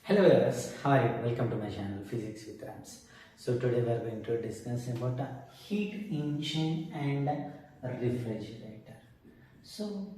Hello viewers, how are you? Welcome to my channel Physics with Rams. So today we are going to discuss about a heat engine and a refrigerator. So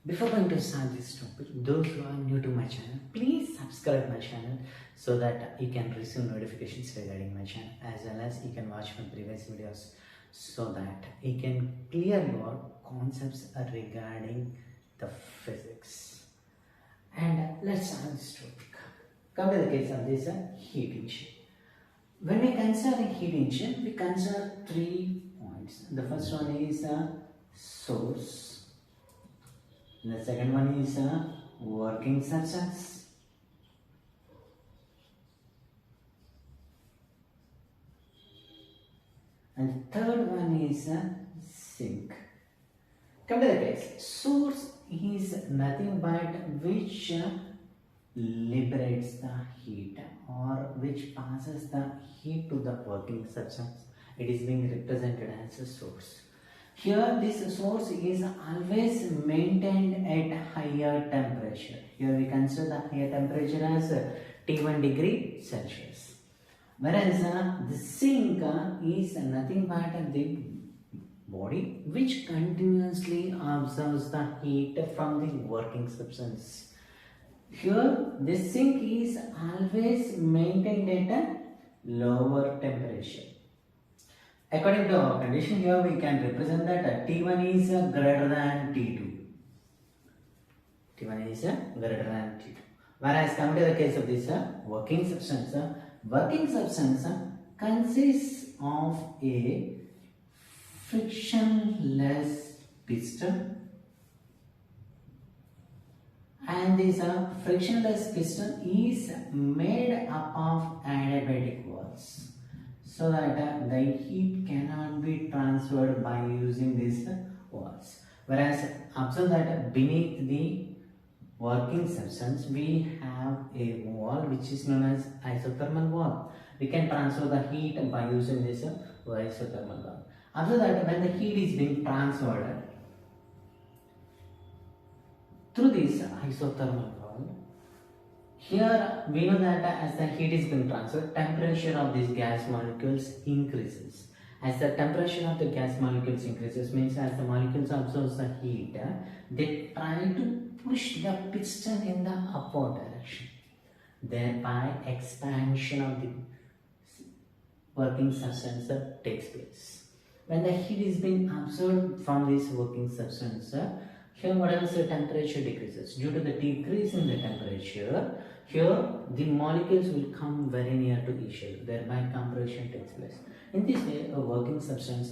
before going to start this topic, those who are new to my channel, please subscribe my channel so that you can receive notifications regarding my channel, as well as you can watch my previous videos so that you can clear your concepts regarding the physics. And let's start this topic. Come to the case of this heat engine. When we consider a heat engine, we consider 3 points. The first one is a source. The second one is a working substance. And the third one is a sink. Come to the case. Source is nothing but which liberates the heat or which passes the heat to the working substance. It is being represented as a source. Here this source is always maintained at higher temperature. Here we consider the higher temperature as T1 degree Celsius. Whereas the sink is nothing but the body which continuously absorbs the heat from the working substance. Here the sink is always maintained at a lower temperature. According to our condition, here we can represent that T1 is greater than T2. T1 is greater than T2. Whereas coming to the case of this working substance consists of a frictionless piston, and this frictionless piston is made up of adiabatic walls, so that the heat cannot be transferred by using these walls. Whereas observe that beneath the working substance we have a wall which is known as isothermal wall. We can transfer the heat by using this isothermal wall. Observe that when the heat is being transferred through this isothermal wall, here we know that as the heat is being transferred, temperature of these gas molecules increases. As the temperature of the gas molecules increases, means as the molecules absorb the heat, they try to push the piston in the upward direction. Thereby expansion of the working substance takes place. When the heat is being absorbed from this working substance, here what else, the temperature decreases. Due to the decrease in the temperature, here the molecules will come very near to each other, thereby compression takes place. In this way, a working substance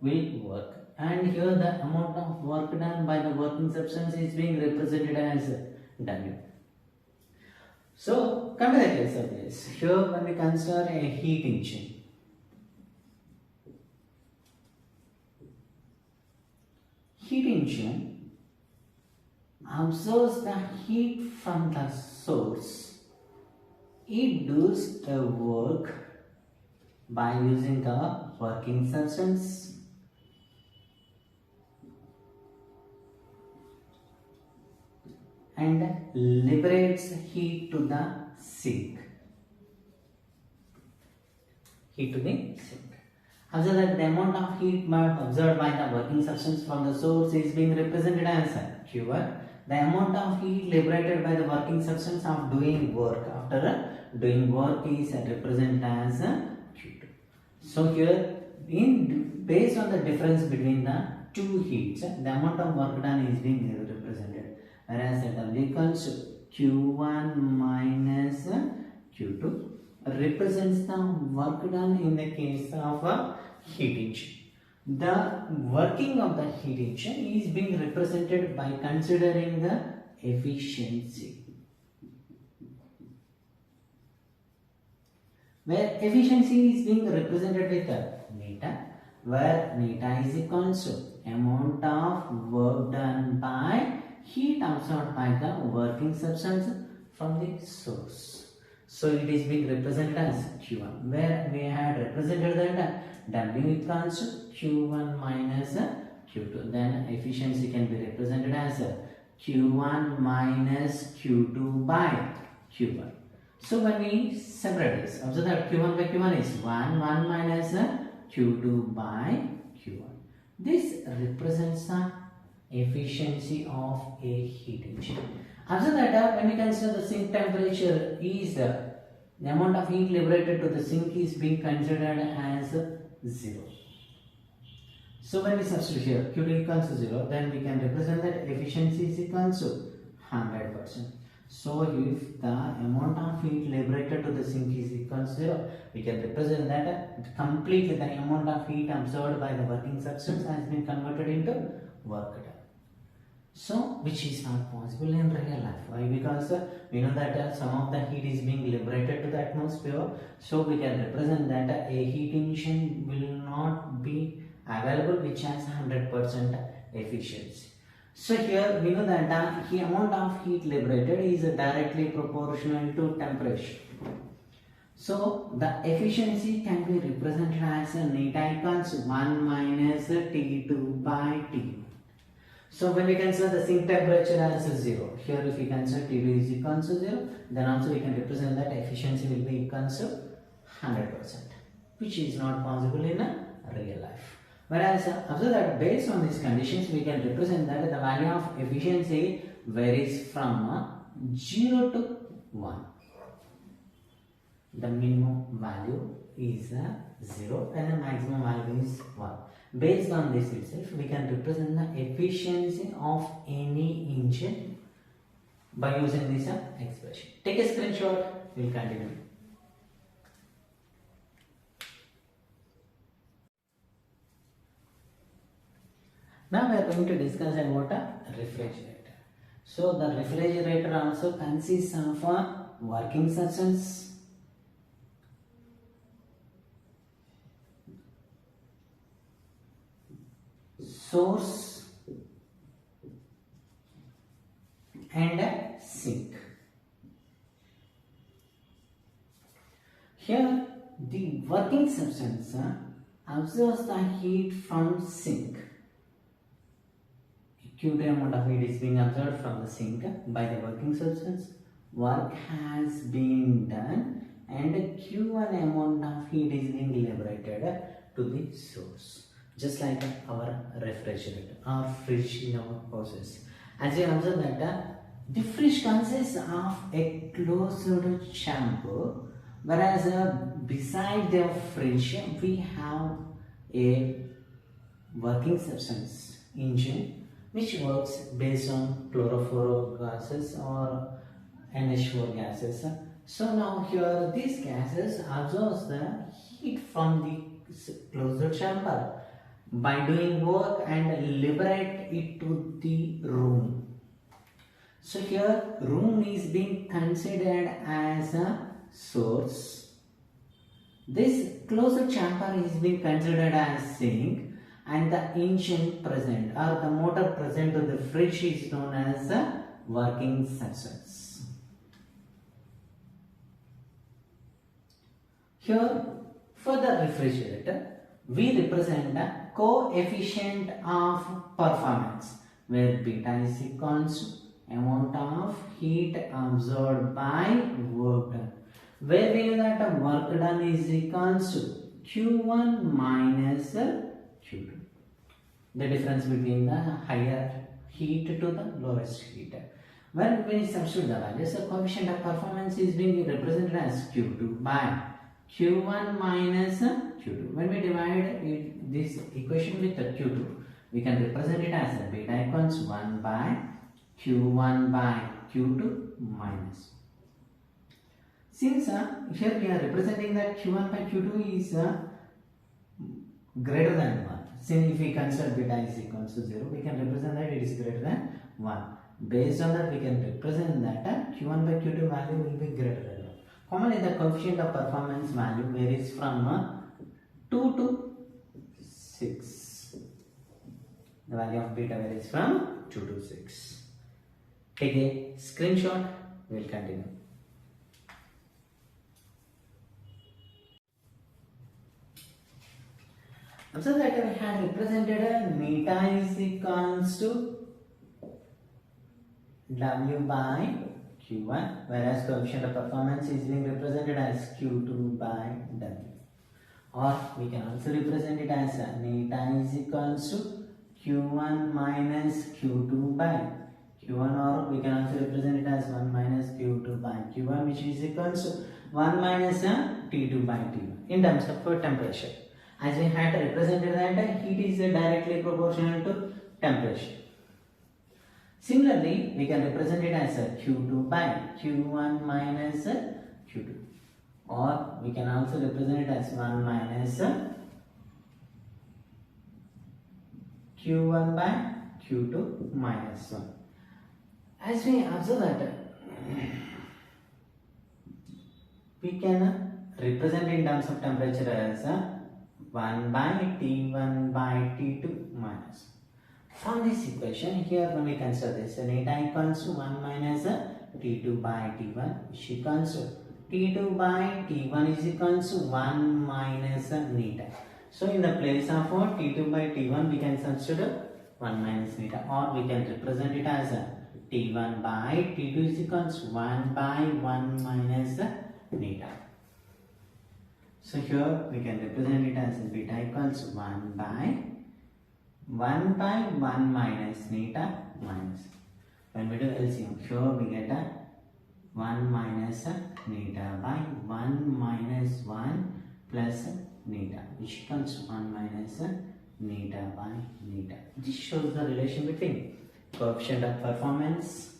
will work, and here the amount of work done by the working substance is being represented as W. So come to the case of this. Here when we consider a heat engine, absorbs the heat from the source. It does the work by using the working substance and liberates heat to the sink. Observe that the amount of heat absorbed by the working substance from the source is being represented as Q1. The amount of heat liberated by the working substance of doing work after doing work is represented as Q2. So here, based on the difference between the two heats, the amount of work done is being represented. Whereas W equals Q1 minus Q2 represents the work done in the case of a heat engine. The working of the heat engine is being represented by considering the efficiency, where efficiency is being represented with neta, where neta is equal to amount of work done by heat absorbed by the working substance from the source. So it is being represented as Q1, where we had represented that W equals Q1 minus Q2. Then efficiency can be represented as Q1 minus Q2 by Q1. So when we separate this, observe that Q1 by Q1 is 1 minus Q2 by Q1. This represents the efficiency of a heat engine. Observe that when we consider the sink temperature is the amount of heat liberated to the sink is being considered as 0. So when we substitute here Q2 equals to 0, then we can represent that efficiency is equals to 100%. So if the amount of heat liberated to the sink is equal to 0, we can represent that completely the amount of heat absorbed by the working substance has been converted into work done. So which is not possible in real life. Why? Because we know that some of the heat is being liberated to the atmosphere. So we can represent that a heat engine will not be available which has 100% efficiency. So here we know that the amount of heat liberated is directly proportional to temperature. So the efficiency can be represented as neta equals 1 minus T2 by T1. So when we consider the sink temperature as 0, here if we consider T2 is equal to 0, then also we can represent that efficiency will be equal to 100%, which is not possible in a real life. Whereas observe that based on these conditions, we can represent that the value of efficiency varies from 0 to 1. The minimum value is 0 and the maximum value is 1. Based on this itself, we can represent the efficiency of any engine by using this expression. Take a screenshot, we will continue. Now we are going to discuss about a refrigerator. So the refrigerator also consists of a working substance, source and a sink. Here the working substance absorbs the heat from sink. Q2 amount of heat is being absorbed from the sink by the working substance. Work has been done and Q1 amount of heat is being liberated to the source. Just like our refrigerator or fridge in our houses. As you observe that the fridge consists of a closed chamber, whereas beside the fridge we have a working substance engine which works based on chlorofluorogases or NH4 gases. So now here these gases absorb the heat from the closed chamber by doing work and liberate it to the room. So here room is being considered as a source. This closed chamber is being considered as sink, and the engine present or the motor present to the fridge is known as a working substance. Here for the refrigerator we represent the coefficient of performance where beta is equals to amount of heat absorbed by work done, where we know that work done is equals to Q1 minus Q2. The difference between the higher heat to the lowest heat. When we substitute the values, the coefficient of performance is being represented as Q2 by Q1 minus Q2. When we divide this equation with the Q2, we can represent it as a beta equals 1 by Q1 by Q2 minus. Since here we are representing that Q1 by Q2 is greater than 1. Since if we consider beta is equal to 0, we can represent that it is greater than 1. Based on that, we can represent that Q1 by Q2 value will be greater than 1. Commonly, the coefficient of performance value varies from 2 to 6. The value of beta varies from 2 to 6. Take a screenshot, we will continue. So that we had represented neta is equals to W by Q1, whereas coefficient of performance is being represented as Q2 by W. Or we can also represent it as neta is equals to Q1 minus Q2 by Q1, or we can also represent it as 1 minus Q2 by Q1, which is equals to 1 minus T2 by T1 in terms of temperature. As we had represented that heat is directly proportional to temperature. Similarly, we can represent it as Q2 by Q1 minus Q2, or we can also represent it as 1 minus Q1 by Q2 minus 1. As we observe that we can represent in terms of temperature as 1 by T1 by T2 minus. From this equation, here when we consider this, neta equals to 1 minus T2 by T1, which equals to T2 by T1 is equals to 1 minus neta. So in the place of T2 by T1, we can substitute 1 minus neta, or we can represent it as T1 by T2 is equals to 1 by 1 minus neta. So here we can represent it as beta equals 1 by 1 minus neta minus. When we do LCM, here we get 1 minus neta by 1 minus 1 plus neta, which equals 1 minus neta by neta. This shows the relation between coefficient of performance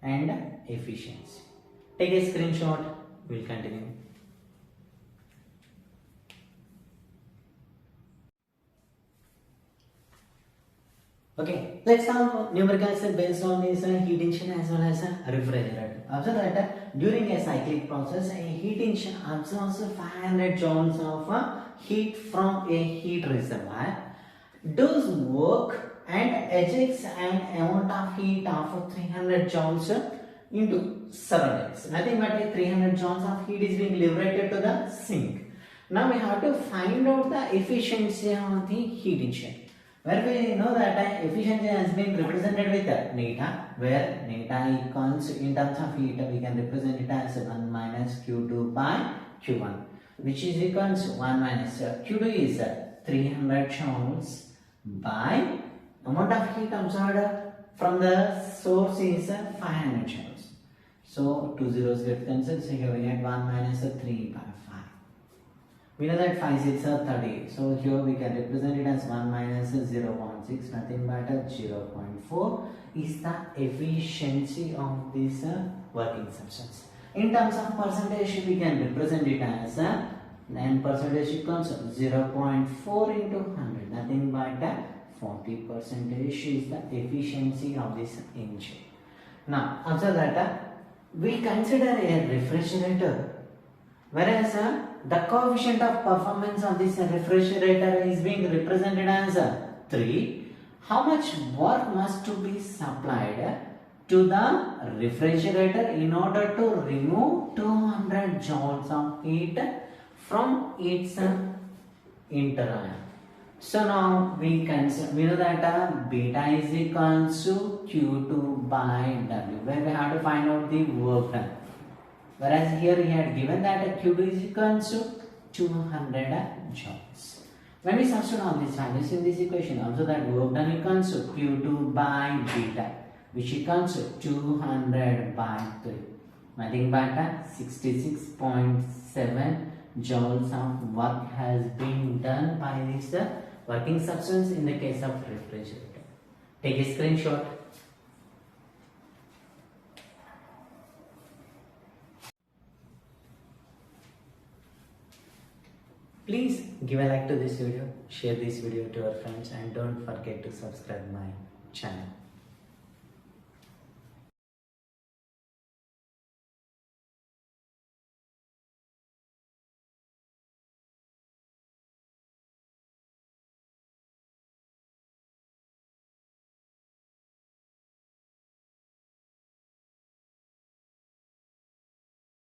and efficiency. Take a screenshot, we'll continue. Okay, let's have numericals based on this heat engine as well as a refrigerator. Observe that during a cyclic process, a heat engine absorbs 500 joules of heat from a heat reservoir, does work and ejects an amount of heat of 300 joules into surroundings. Nothing but 300 joules of heat is being liberated to the sink. Now we have to find out the efficiency of the heat engine, where we know that efficiency has been represented with neta, where neta equals, in terms of heat, we can represent it as 1 minus Q2 by Q1, which is equals 1 minus Q2 is 300 joules by amount of heat absorbed from the source is 500 joules. So 2 zeros get cancelled, so here we get 1 minus 3 by 5. We know that 5 6 are 30, so here we can represent it as 1 minus 0.6, nothing but 0.4 is the efficiency of this working substance. In terms of percentage, we can represent it as 9 percentage equals 0.4 into 100, nothing but 40% is the efficiency of this engine. Now, observe that we consider a refrigerator, whereas the coefficient of performance of this refrigerator is being represented as 3. How much work must to be supplied to the refrigerator in order to remove 200 joules of heat from its interval? So now we know that beta is equals to Q2 by W, where we have to find out the work done. Whereas here he had given that Q2 is equals to 200 joules. When we substitute all these values in this equation, observe that work done equals to Q2 by beta, which equals to 200 by 3. Nothing but 66.7 joules of work has been done by this working substance in the case of refrigerator. Take a screenshot. Please give a like to this video, share this video to your friends, and don't forget to subscribe my channel.